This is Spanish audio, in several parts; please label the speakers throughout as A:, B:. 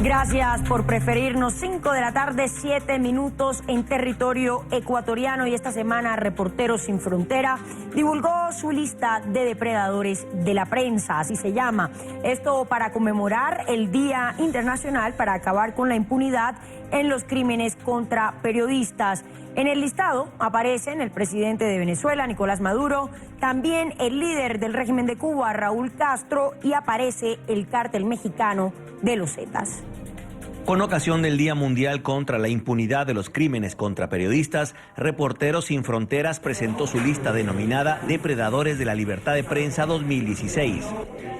A: Gracias por preferirnos. 5 de la tarde, 7 minutos en territorio ecuatoriano. Y esta semana Reporteros Sin Frontera divulgó su lista de depredadores de la prensa, así se llama. Esto para conmemorar el Día Internacional para acabar con la impunidad en los crímenes contra periodistas. En el listado aparecen el presidente de Venezuela, Nicolás Maduro, también el líder del régimen de Cuba, Raúl Castro, y aparece el cártel mexicano de los Zetas.
B: Con ocasión del Día Mundial contra la Impunidad de los Crímenes contra Periodistas, Reporteros Sin Fronteras presentó su lista denominada Depredadores de la Libertad de Prensa 2016.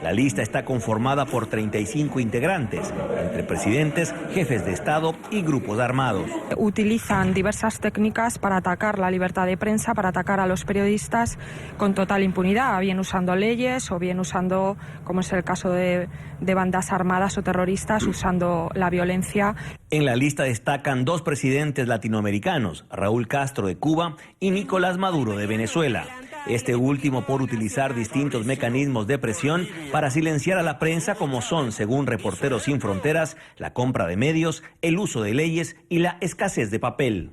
B: La lista está conformada por 35 integrantes, entre presidentes, jefes de Estado y grupos armados.
C: Utilizan diversas técnicas para atacar la libertad de prensa, para atacar a los periodistas con total impunidad, bien usando leyes o bien usando, como es el caso de bandas armadas o terroristas, usando la violencia.
B: En la lista destacan 2 presidentes latinoamericanos, Raúl Castro de Cuba y Nicolás Maduro de Venezuela. Este último por utilizar distintos mecanismos de presión para silenciar a la prensa, como son, según Reporteros Sin Fronteras, la compra de medios, el uso de leyes y la escasez de papel.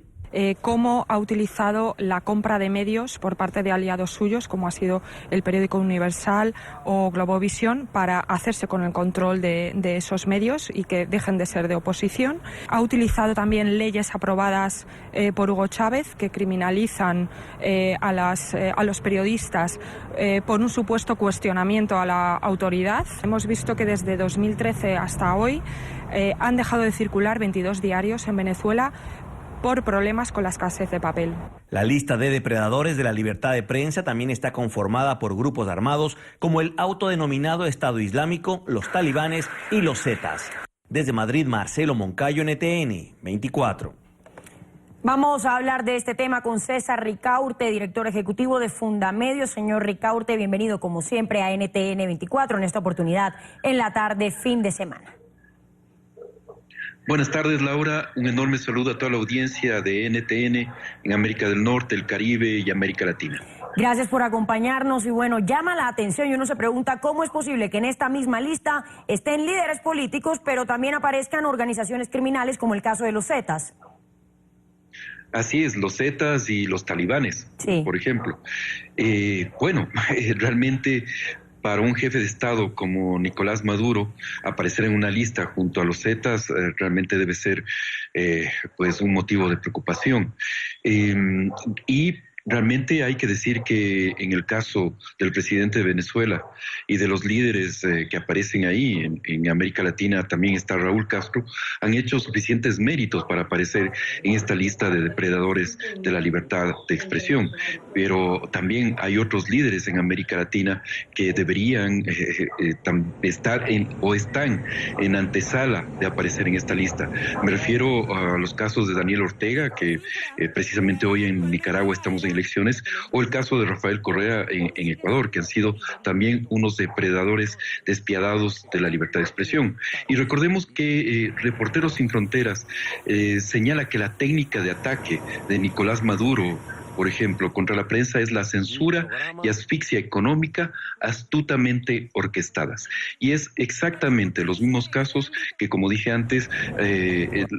C: Cómo ha utilizado la compra de medios por parte de aliados suyos, como ha sido el periódico Universal o Globovisión, para hacerse con el control de esos medios y que dejen de ser de oposición. Ha utilizado también leyes aprobadas por Hugo Chávez que criminalizan a los periodistas por un supuesto cuestionamiento a la autoridad. Hemos visto que desde 2013 hasta hoy han dejado de circular 22 diarios en Venezuela por problemas con la escasez de papel.
B: La lista de depredadores de la libertad de prensa también está conformada por grupos armados como el autodenominado Estado Islámico, los talibanes y los Zetas. Desde Madrid, Marcelo Moncayo, NTN 24.
A: Vamos a hablar de este tema con César Ricaurte, director ejecutivo de Fundamedios. Señor Ricaurte, bienvenido como siempre a NTN 24 en esta oportunidad en la tarde, fin de semana.
D: Buenas tardes, Laura. Un enorme saludo a toda la audiencia de NTN en América del Norte, el Caribe y América Latina.
A: Gracias por acompañarnos y bueno, llama la atención y uno se pregunta cómo es posible que en esta misma lista estén líderes políticos, pero también aparezcan organizaciones criminales como el caso de los Zetas.
D: Así es, los Zetas y los talibanes, sí, por ejemplo. Realmente para un jefe de Estado como Nicolás Maduro, aparecer en una lista junto a los Zetas realmente debe ser un motivo de preocupación. Y realmente hay que decir que en el caso del presidente de Venezuela y de los líderes que aparecen ahí, en América Latina también está Raúl Castro, han hecho suficientes méritos para aparecer en esta lista de depredadores de la libertad de expresión. Pero también hay otros líderes en América Latina que deberían están en antesala de aparecer en esta lista. Me refiero a los casos de Daniel Ortega, que precisamente hoy en Nicaragua estamos en elecciones, o el caso de Rafael Correa en Ecuador, que han sido también unos depredadores despiadados de la libertad de expresión. Y recordemos que Reporteros Sin Fronteras señala que la técnica de ataque de Nicolás Maduro, por ejemplo, contra la prensa es la censura y asfixia económica astutamente orquestadas. Y es exactamente los mismos casos que, como dije antes,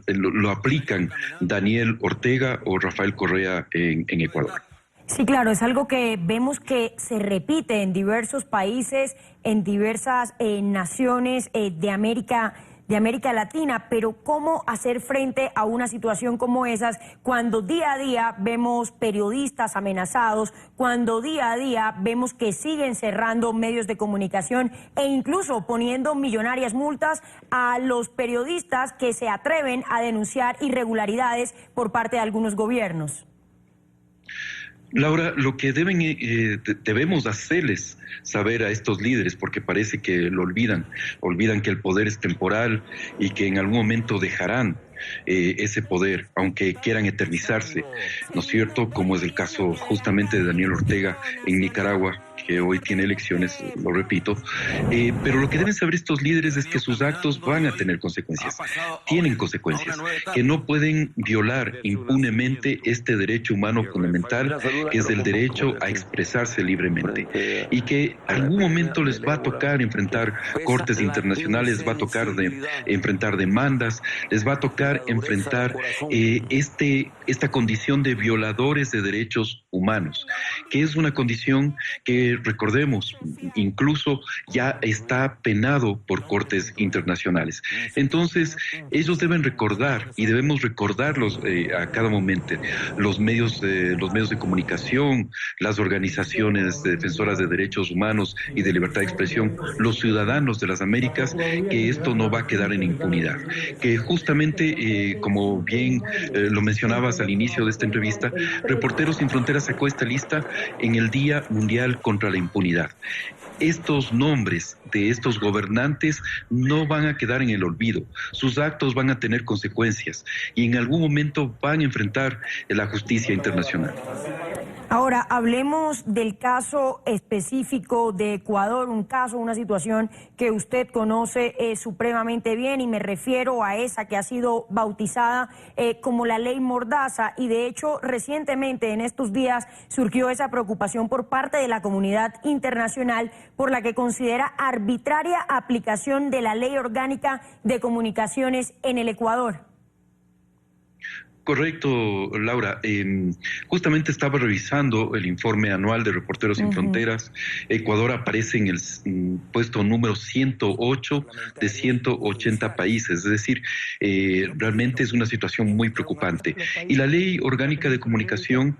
D: lo aplican Daniel Ortega o Rafael Correa en Ecuador.
A: Sí, claro, es algo que vemos que se repite en diversos países, en diversas naciones de América Latina, pero ¿cómo hacer frente a una situación como esas cuando día a día vemos periodistas amenazados, cuando día a día vemos que siguen cerrando medios de comunicación e incluso poniendo millonarias multas a los periodistas que se atreven a denunciar irregularidades por parte de algunos gobiernos?
D: Laura, lo que debemos hacerles saber a estos líderes, porque parece que lo olvidan que el poder es temporal y que en algún momento dejarán ese poder, aunque quieran eternizarse, ¿no es cierto? Como es el caso justamente de Daniel Ortega en Nicaragua, que hoy tiene elecciones, lo repito, pero lo que deben saber estos líderes es que sus actos van a tener consecuencias, tienen consecuencias, que no pueden violar impunemente este derecho humano fundamental, que es el derecho a expresarse libremente, y que algún momento les va a tocar enfrentar cortes internacionales, les va a tocar enfrentar demandas, les va a tocar enfrentar esta condición de violadores de derechos humanos, que es una condición que, recordemos, incluso ya está penado por cortes internacionales. Entonces, ellos deben recordar, y debemos recordarlos a cada momento, los medios de comunicación, las organizaciones defensoras de derechos humanos y de libertad de expresión, los ciudadanos de las Américas, que esto no va a quedar en impunidad, que justamente, como bien lo mencionabas al inicio de esta entrevista, Reporteros Sin Fronteras sacó esta lista en el Día Mundial contra la Impunidad. Estos nombres de estos gobernantes no van a quedar en el olvido, sus actos van a tener consecuencias y en algún momento van a enfrentar la justicia internacional.
A: Ahora, hablemos del caso específico de Ecuador, un caso, una situación que usted conoce supremamente bien, y me refiero a esa que ha sido bautizada como la ley Mordaza, y de hecho recientemente en estos días surgió esa preocupación por parte de la comunidad internacional por la que considera arbitraria aplicación de la Ley Orgánica de Comunicaciones en el Ecuador.
D: Correcto, Laura. Justamente estaba revisando el informe anual de Reporteros Sin Fronteras. Ecuador aparece en el puesto número 108 de 180 países, es decir, realmente es una situación muy preocupante. Y la Ley Orgánica de Comunicación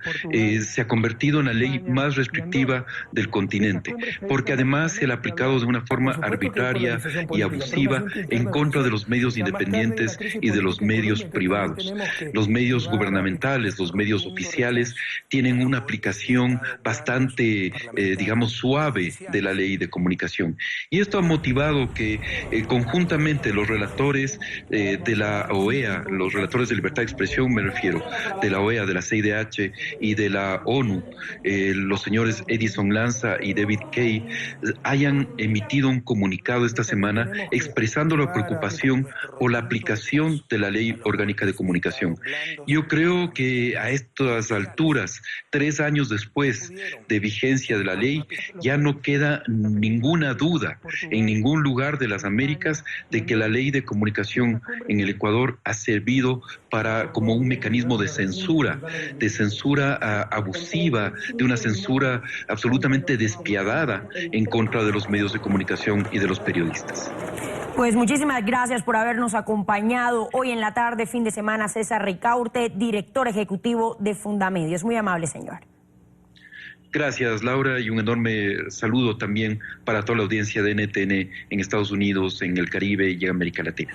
D: se ha convertido en la ley más restrictiva del continente, porque además se la ha aplicado de una forma arbitraria y abusiva en contra de los medios independientes y de los medios privados. Los medios gubernamentales, los medios oficiales, tienen una aplicación bastante, suave de la ley de comunicación. Y esto ha motivado que conjuntamente los relatores de la OEA, los relatores de libertad de expresión, me refiero, de la OEA, de la CIDH y de la ONU, los señores Edison Lanza y David Kay, hayan emitido un comunicado esta semana expresando la preocupación por la aplicación de la Ley Orgánica de Comunicación. Yo creo que a estas alturas, 3 años después de vigencia de la ley, ya no queda ninguna duda en ningún lugar de las Américas de que la ley de comunicación en el Ecuador ha servido como un mecanismo de censura abusiva, de una censura absolutamente despiadada en contra de los medios de comunicación y de los periodistas.
A: Pues muchísimas gracias por habernos acompañado hoy en la tarde, fin de semana, César Ricaurte, director ejecutivo de Fundamedios. Muy amable, señor.
D: Gracias, Laura, y un enorme saludo también para toda la audiencia de NTN en Estados Unidos, en el Caribe y en América Latina.